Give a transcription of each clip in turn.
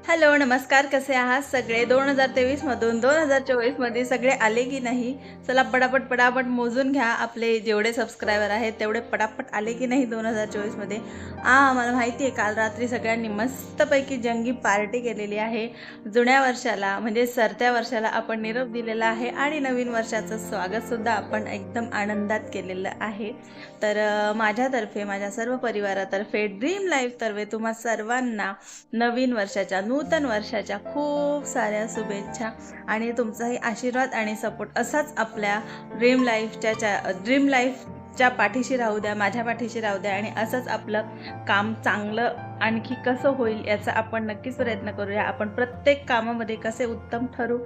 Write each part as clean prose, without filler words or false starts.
Hello, नमस्कार. कसे आहात सगळे? 2023 मधून 2024 मध्ये सगळे आले की नाही? चला पटापट मोजून घ्या. आपले जेवढे सबस्क्रायबर आहेत तेवढे पटापट आले की नाही 2024 मध्ये? मला माहिती आहे काल रात्री सगळ्यांनी मस्तपैकी जंगी पार्टी केलेली आहे. जुन्या वर्षाला म्हणजे सरत्या वर्षाला आपण निरोप दिलेला आहे आणि नवीन वर्षाचं स्वागतसुद्धा आपण एकदम आनंदात केलेलं आहे. तर माझ्यातर्फे, माझ्या सर्व परिवारातर्फे, ड्रीम लाईफतर्फे तुम्हा सर्वांना नवीन वर्षाच्या, नूतन वर्षाच्या खूप साऱ्या शुभेच्छा आणि तुमचाही आशीर्वाद आणि सपोर्ट असाच आपल्या ड्रीम लाईफच्या पाठीशी राहू द्या, माझ्या पाठीशी राहू द्या आणि असंच आपलं काम चांगलं आणखी कसं होईल याचा आपण नक्कीच प्रयत्न करूया. आपण प्रत्येक कामामध्ये कसे उत्तम ठरू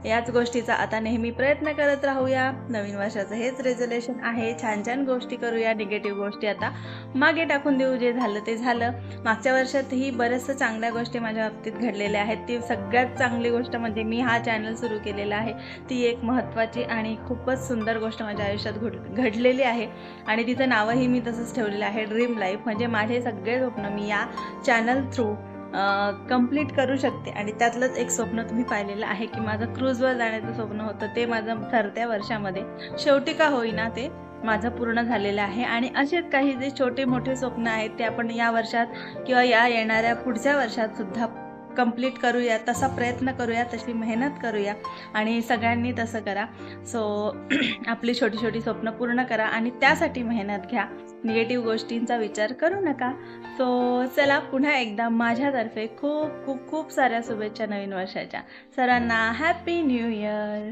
याच गोष्टीचा आता नेहमी प्रयत्न करत राहूया. नवीन वर्षाचं हेच रेझोल्यूशन आहे. छान छान गोष्टी करूया, निगेटिव्ह गोष्टी आता मागे टाकून देऊ. जे झालं ते झालं. मागच्या वर्षातही बऱ्याचशा चांगल्या गोष्टी माझ्या बाबतीत घडलेल्या आहेत. ती सगळ्यात चांगली गोष्ट म्हणजे मी हा चॅनल सुरू केलेला आहे. ती एक महत्त्वाची आणि खूपच सुंदर गोष्ट माझ्या आयुष्यात घडलेली आहे आणि तिचं नावही मी तसंच ठेवलेलं आहे, ड्रीम लाईफ. म्हणजे माझे सगळे स्वप्न मी या चॅनल थ्रू कंप्लीट करू शकते आणि त्यातलंच एक स्वप्न तुम्ही पाहिलेलं आहे की माझं क्रूजवर जाण्याचं स्वप्न होतं. ते माझं ठरत्या वर्षामध्ये शेवटी का होईना ते माझं पूर्ण झालेलं आहे आणि असेच काही जे छोटे मोठे स्वप्न आहेत ते आपण या वर्षात किंवा या येणाऱ्या पुढच्या वर्षात सुद्धा कंप्लीट करूया. तसा प्रयत्न करूया, तशी मेहनत करूया आणि सगळ्यांनी तसं करा. सो आपली छोटी छोटी स्वप्न पूर्ण करा आणि त्यासाठी मेहनत घ्या. निगेटिव्ह गोष्टींचा विचार करू नका. सो चला, पुन्हा एकदा माझ्यातर्फे खूप खूप खूप साऱ्या शुभेच्छा नवीन वर्षाच्या. सर्वांना हॅपी न्यू इयर.